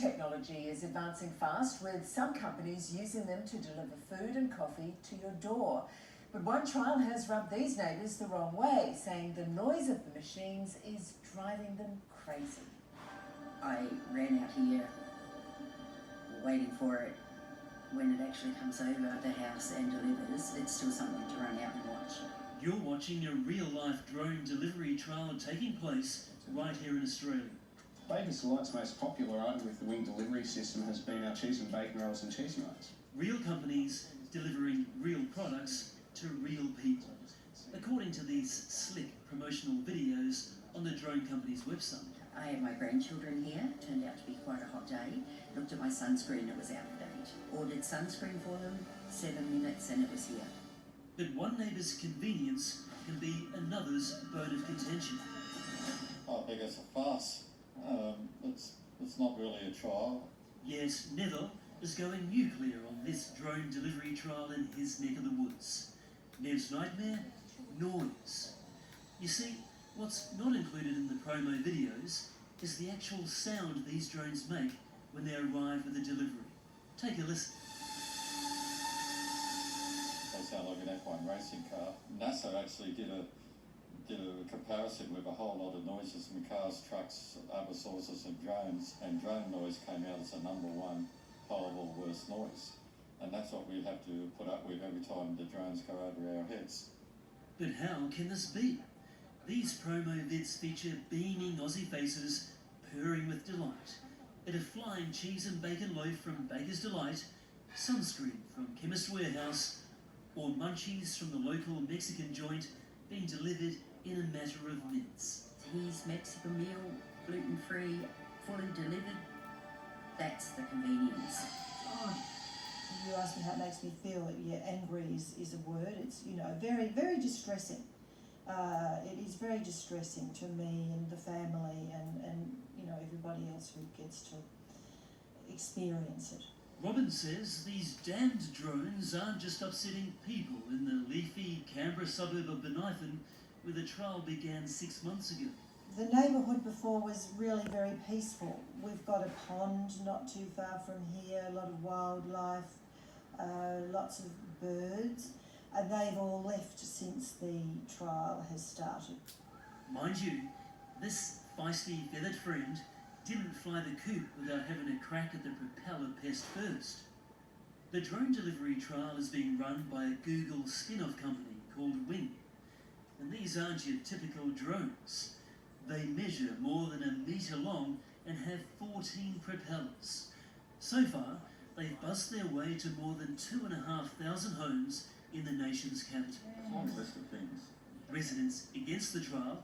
technology is advancing fast, with some companies using them to deliver food and coffee to your door. But one trial has rubbed these neighbours the wrong way, saying the noise of the machines is driving them crazy. I ran out here waiting for it. When it actually comes over the house and delivers, it's still something to run out and watch. You're watching a real-life drone delivery trial taking place right here in Australia. Baker's Delight's most popular item with the Wing delivery system has been our cheese and bacon rolls and cheese nuts. Real companies delivering real products to real people, according to these slick promotional videos on the drone company's website. I have my grandchildren here. Turned out to be quite a hot day. Looked at my sunscreen, it was out of date. Ordered sunscreen for them, 7 minutes and it was here. But one neighbour's convenience can be another's bone of contention. I think it's a farce. It's not really a trial. Yes, Neville is going nuclear on this drone delivery trial in his neck of the woods. Nev's nightmare? Noise. You see, what's not included in the promo videos is the actual sound these drones make when they arrive with a delivery. Take a listen. They sound like an F1 racing car. NASA actually did a comparison with a whole lot of noises from cars, trucks, other sources of drones, and drone noise came out as the #1 horrible worst noise. And that's what we have to put up with every time the drones go over our heads. But how can this be? These promo vids feature beaming Aussie faces purring with delight at a flying cheese and bacon loaf from Baker's Delight, sunscreen from Chemist Warehouse, or munchies from the local Mexican joint being delivered in a matter of minutes. His Mexican meal, gluten-free, fully delivered. That's the convenience. Oh, you asked me how it makes me feel. Yeah, angry is a word. It's, very, very distressing. It is very distressing to me and the family and everybody else who gets to experience it. Robin says these damned drones aren't just upsetting people in the leafy Canberra suburb of Benithan, where the trial began 6 months ago. The neighbourhood before was really very peaceful. We've got a pond not too far from here, a lot of wildlife, lots of birds. They've all left since the trial has started. Mind you, this feisty feathered friend didn't fly the coop without having a crack at the propeller pest first. The drone delivery trial is being run by a Google spin-off company called Wing. And these aren't your typical drones. They measure more than 1 metre long and have 14 propellers. So far, they've buzzed their way to more than 2,500 homes in the nation's capital. Long list of things. Residents against the trial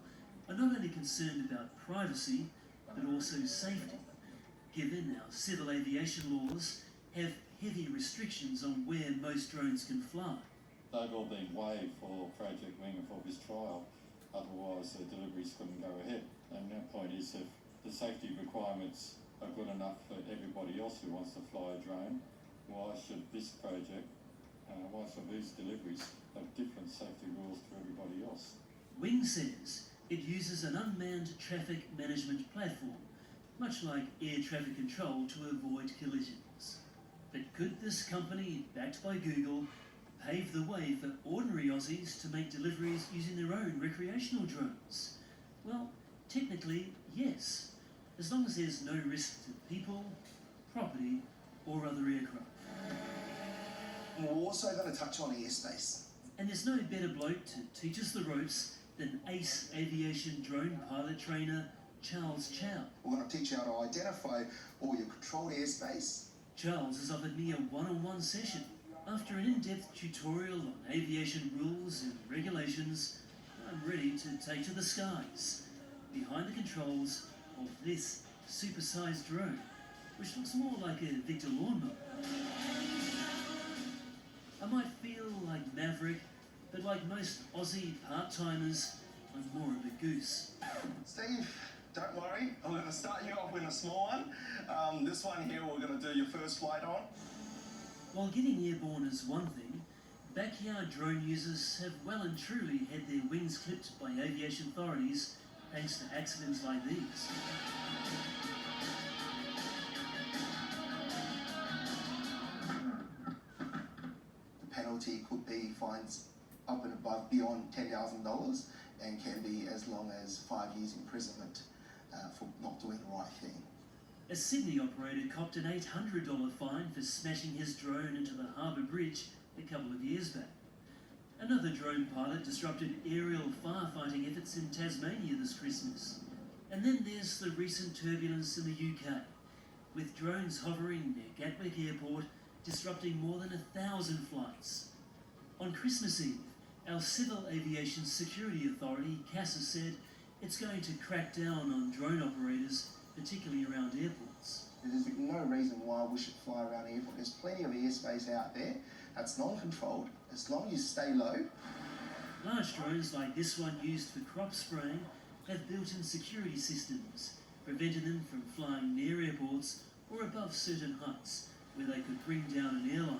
are not only concerned about privacy, but also safety, given our civil aviation laws have heavy restrictions on where most drones can fly. They've all been waived for Project Wing and for this trial, otherwise the deliveries couldn't go ahead. And our point is, if the safety requirements are good enough for everybody else who wants to fly a drone, why should this project, why should these deliveries have different safety rules to everybody else? Wing says it uses an unmanned traffic management platform, much like air traffic control, to avoid collisions. But could this company, backed by Google, pave the way for ordinary Aussies to make deliveries using their own recreational drones? Well, technically, yes, as long as there's no risk to people, property, or other aircraft. We're also going to touch on airspace. And there's no better bloke to teach us the ropes than ace aviation drone pilot trainer Charles Chow. We're going to teach you how to identify all your controlled airspace. Charles has offered me a one-on-one session. After an in-depth tutorial on aviation rules and regulations, I'm ready to take to the skies, behind the controls of this supersized drone, which looks more like a Victor lawnmower. I might feel like Maverick, but like most Aussie part-timers, I'm more of a goose. Steve, don't worry. I'm going to start you off with a small one. This one here we're going to do your first flight on. While getting airborne is one thing, backyard drone users have well and truly had their wings clipped by aviation authorities thanks to accidents like these. penalty could be fines up and above beyond $10,000 and can be as long as 5 years imprisonment for not doing the right thing. A Sydney operator copped an $800 fine for smashing his drone into the Harbour Bridge a couple of years back. Another drone pilot disrupted aerial firefighting efforts in Tasmania this Christmas. And then there's the recent turbulence in the UK, with drones hovering near Gatwick Airport, disrupting more than 1,000 flights. On Christmas Eve, our Civil Aviation Security Authority, CASA, said it's going to crack down on drone operators, particularly around airports. There's no reason why we should fly around the airport. There's plenty of airspace out there that's non-controlled, as long as you stay low. Large drones like this one used for crop spraying have built-in security systems, preventing them from flying near airports or above certain heights where they could bring down an airline.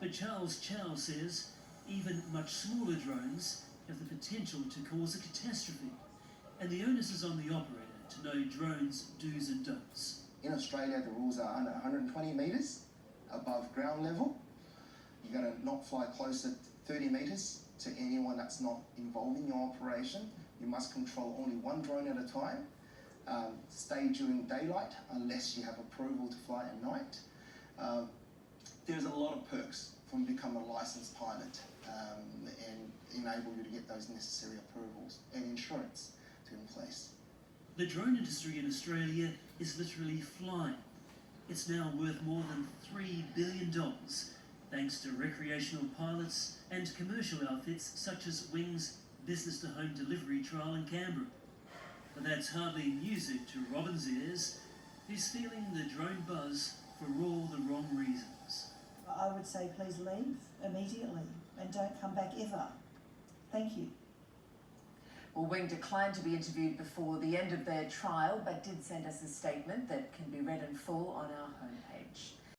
But Charles Chow says even much smaller drones have the potential to cause a catastrophe, and the onus is on the operator to know drones' do's and don'ts. In Australia, the rules are under 120 metres above ground level. You've got to not fly closer to 30 metres to anyone that's not involved in your operation. You must control only one drone at a time. Stay during daylight unless you have approval to fly at night. There's a lot of perks from becoming a licensed pilot and enable you to get those necessary approvals and insurance in place. The drone industry in Australia is literally flying. It's now worth more than $3 billion, thanks to recreational pilots and commercial outfits such as Wing's business-to-home delivery trial in Canberra. But that's hardly music to Robin's ears, who's feeling the drone buzz for all the wrong reasons. I would say please leave immediately and don't come back ever. Thank you. Well, Wing declined to be interviewed before the end of their trial, but did send us a statement that can be read in full on our homepage.